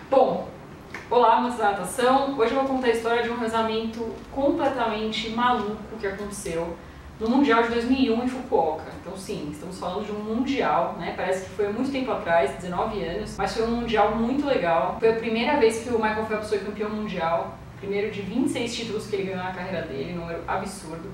Bom, olá, amantes da natação. Hoje eu vou contar a história de um rezamento completamente maluco que aconteceu no Mundial de 2001 em Fukuoka. Então sim, estamos falando de um Mundial, né? Parece que foi há muito tempo atrás, 19 anos, mas foi um Mundial muito legal. Foi a primeira vez que o Michael Phelps foi campeão mundial, primeiro de 26 títulos que ele ganhou na carreira dele, número absurdo.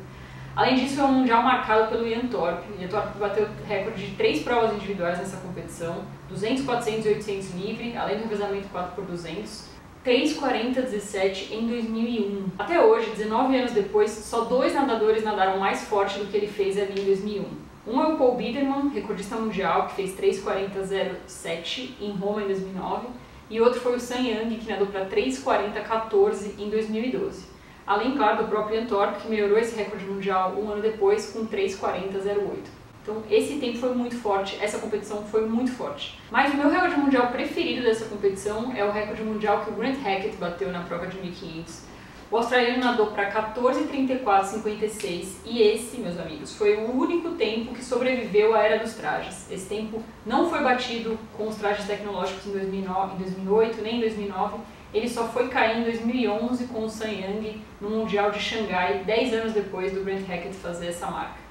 Além disso, foi um Mundial marcado pelo Ian Thorpe. Ian Thorpe bateu o recorde de 3 provas individuais nessa competição, 200, 400 e 800 livre, além do revezamento 4x200, 3:40:17 em 2001. Até hoje, 19 anos depois, só 2 nadadores nadaram mais forte do que ele fez ali em 2001. Um é o Paul Biederman, recordista mundial, que fez 3:40:07 em Roma em 2009, e outro foi o Sun Yang, que nadou para 3:40:14 em 2012. Além, claro, do próprio Ian Thorpe, que melhorou esse recorde mundial um ano depois com 3:40:08. Então esse tempo foi muito forte, essa competição foi muito forte. Mas o meu recorde mundial preferido dessa competição é o recorde mundial que o Grant Hackett bateu na prova de 1500. O australiano nadou para 14:34:56 e esse, meus amigos, foi o único tempo que sobreviveu à era dos trajes. Esse tempo não foi batido com os trajes tecnológicos em 2008, nem em 2009. Ele só foi cair em 2011 com o Sun Yang no Mundial de Xangai, 10 anos depois do Grant Hackett fazer essa marca.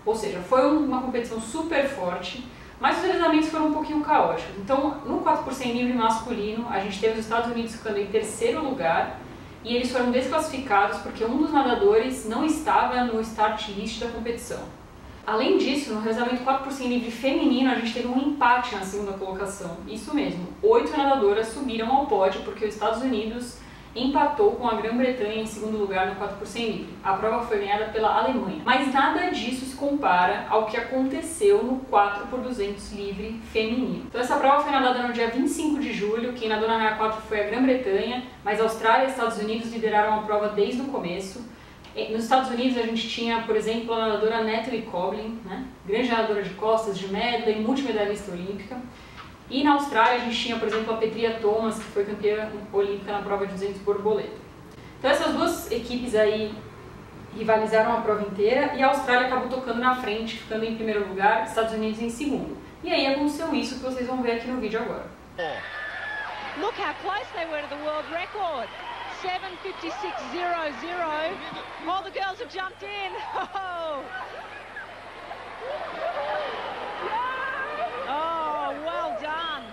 Ou seja, foi uma competição super forte, mas os revezamentos foram um pouquinho caóticos. Então, no 4x100 livre masculino, a gente teve os Estados Unidos ficando em terceiro lugar e eles foram desclassificados porque um dos nadadores não estava no start list da competição. Além disso, no revezamento 4x100 livre feminino, a gente teve um empate na segunda colocação. Isso mesmo, 8 nadadoras subiram ao pódio porque os Estados Unidos empatou com a Grã-Bretanha em segundo lugar no 4x100 livre. A prova foi ganhada pela Alemanha. Mas nada disso se compara ao que aconteceu no 4x200 livre feminino. Então essa prova foi nadada no dia 25 de julho, quem nadou na raia 4 foi a Grã-Bretanha, mas a Austrália e os Estados Unidos lideraram a prova desde o começo. Nos Estados Unidos a gente tinha, por exemplo, a nadadora Natalie Coughlin, né? Grande nadadora de costas, de medley, multimedalhista olímpica. E na Austrália a gente tinha, por exemplo, a Petria Thomas, que foi campeã olímpica na prova de 200 borboleta. Então essas duas equipes aí rivalizaram a prova inteira e a Austrália acabou tocando na frente, ficando em primeiro lugar, Estados Unidos em segundo. E aí aconteceu isso que vocês vão ver aqui no vídeo agora. Look how close they were to the world record. 7:56:00. All the girls have jumped in. Oh, well done.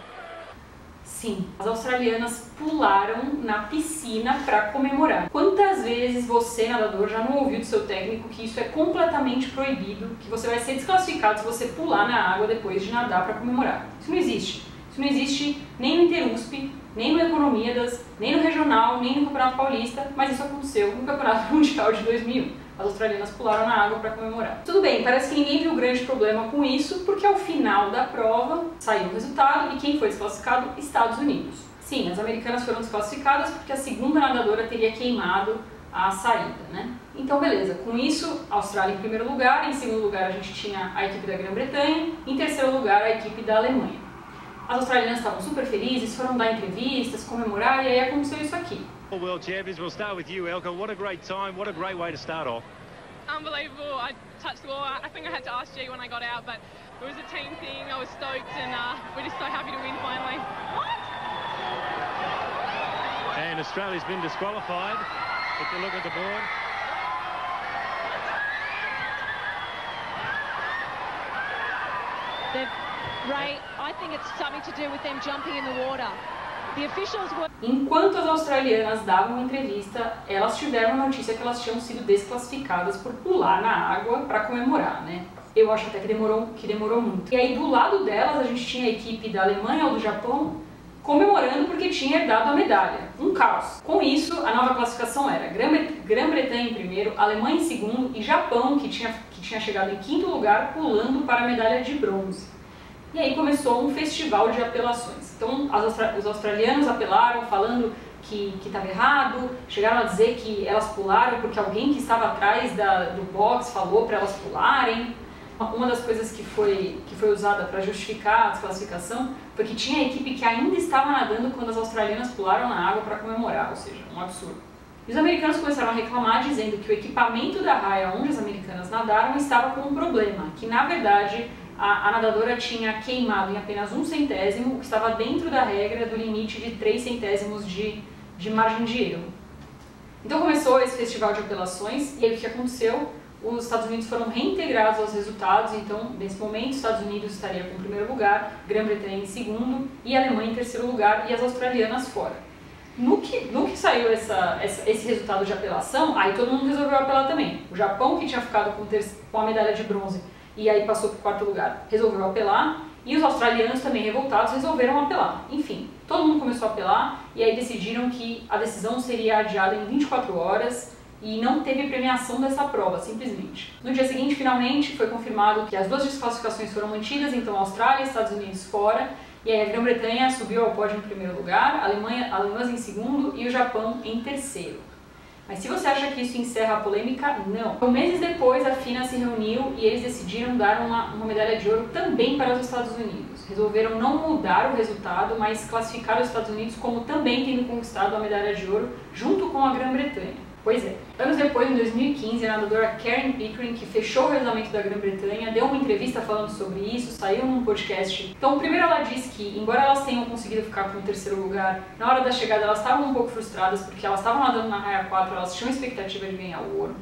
Sim, as australianas pularam na piscina para comemorar. Quantas vezes você, nadador, já não ouviu do seu técnico que isso é completamente proibido, que você vai ser desclassificado se você pular na água depois de nadar para comemorar? Isso não existe. Isso não existe nem no Interusp, nem no Economiadas, nem no Regional, nem no Campeonato Paulista, mas isso aconteceu no Campeonato Mundial de 2001. As australianas pularam na água para comemorar. Tudo bem, parece que ninguém viu grande problema com isso, porque ao final da prova saiu o resultado e quem foi desclassificado? Estados Unidos. Sim, as americanas foram desclassificadas porque a segunda nadadora teria queimado a saída, né? Então beleza, com isso, a Austrália em primeiro lugar, em segundo lugar a gente tinha a equipe da Grã-Bretanha, em terceiro lugar a equipe da Alemanha. As australianas estavam super felizes, foram dar entrevistas, comemorar, e aí aconteceu isso aqui. World champions, we'll start with you, Elke. What a great time, what a great way to start off. Unbelievable. I touched the water. I think I had to ask G when I got out, but it was a team thing. I was stoked and we're just so happy to win finally. What? And Australia's been disqualified. If you look at the board. Ray, I think it's something to do with them jumping in the water. The officials were... Enquanto as australianas davam uma entrevista, elas tiveram a notícia que elas tinham sido desclassificadas por pular na água para comemorar, né? Eu acho até que demorou muito. E aí do lado delas a gente tinha a equipe da Alemanha ou do Japão comemorando porque tinha herdado a medalha. Um caos. Com isso, a nova classificação era Grã-Bretanha em primeiro, Alemanha em segundo e Japão, que tinha chegado em quinto lugar, pulando para a medalha de bronze. E aí começou um festival de apelações. Então os australianos apelaram falando que estava errado, chegaram a dizer que elas pularam porque alguém que estava atrás do box falou para elas pularem. Uma das coisas que foi usada para justificar a desclassificação foi que tinha a equipe que ainda estava nadando quando as australianas pularam na água para comemorar, ou seja, um absurdo. E os americanos começaram a reclamar dizendo que o equipamento da raia onde as americanas nadaram estava com um problema, que na verdade a nadadora tinha queimado em apenas 1 centésimo, o que estava dentro da regra do limite de 3 centésimos de margem de erro. Então começou esse festival de apelações, e aí o que aconteceu? Os Estados Unidos foram reintegrados aos resultados, então nesse momento os Estados Unidos estaria com o primeiro lugar, Grã-Bretanha em segundo e a Alemanha em terceiro lugar e as australianas fora. No que saiu esse resultado de apelação, aí todo mundo resolveu apelar também. O Japão, que tinha ficado com a medalha de bronze e aí passou para o 4º lugar, resolveu apelar, e os australianos também revoltados resolveram apelar. Enfim, todo mundo começou a apelar e aí decidiram que a decisão seria adiada em 24 horas e não teve premiação dessa prova, simplesmente. No dia seguinte, finalmente, foi confirmado que as 2 desclassificações foram mantidas, então a Austrália e Estados Unidos fora, e aí a Grã-Bretanha subiu ao pódio em primeiro lugar, a Alemanha em segundo e o Japão em terceiro. Mas se você acha que isso encerra a polêmica, não. Então, meses depois, a FINA se reuniu e eles decidiram dar uma medalha de ouro também para os Estados Unidos. Resolveram não mudar o resultado, mas classificar os Estados Unidos como também tendo conquistado a medalha de ouro junto com a Grã-Bretanha. Pois é. Anos depois, em 2015, a nadadora Karen Pickering, que fechou o regulamento da Grã-Bretanha, deu uma entrevista falando sobre isso, saiu num podcast. Então, primeiro ela disse que, embora elas tenham conseguido ficar com o terceiro lugar, na hora da chegada elas estavam um pouco frustradas, porque elas estavam nadando na raia 4, elas tinham expectativa de ganhar o ouro.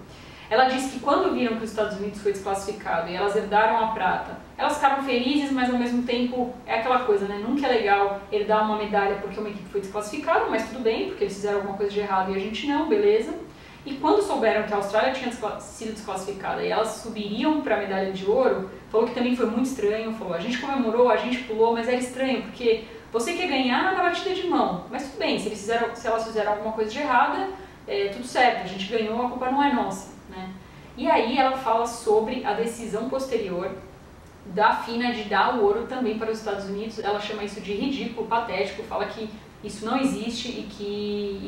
Ela disse que quando viram que os Estados Unidos foi desclassificado e elas herdaram a prata, elas ficaram felizes, mas ao mesmo tempo é aquela coisa, né? Nunca é legal herdar uma medalha porque uma equipe foi desclassificada, mas tudo bem, porque eles fizeram alguma coisa de errado e a gente não, beleza. E quando souberam que a Austrália tinha sido desclassificada e elas subiriam para a medalha de ouro, falou que também foi muito estranho, falou, a gente comemorou, a gente pulou, mas era estranho, porque você quer ganhar na batida de mão, mas tudo bem, se elas fizeram alguma coisa de errada, tudo certo, a gente ganhou, a culpa não é nossa, né? E aí ela fala sobre a decisão posterior da FINA de dar o ouro também para os Estados Unidos. Ela chama isso de ridículo, patético, fala que isso não existe e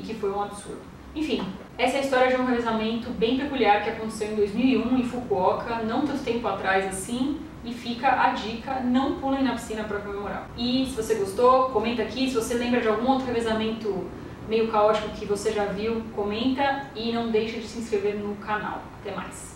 que foi um absurdo. Enfim, essa é a história de um revezamento bem peculiar que aconteceu em 2001 em Fukuoka, não tanto tempo atrás assim, e fica a dica, não pulem na piscina para comemorar. E se você gostou, comenta aqui, se você lembra de algum outro revezamento meio caótico que você já viu, comenta e não deixe de se inscrever no canal. Até mais!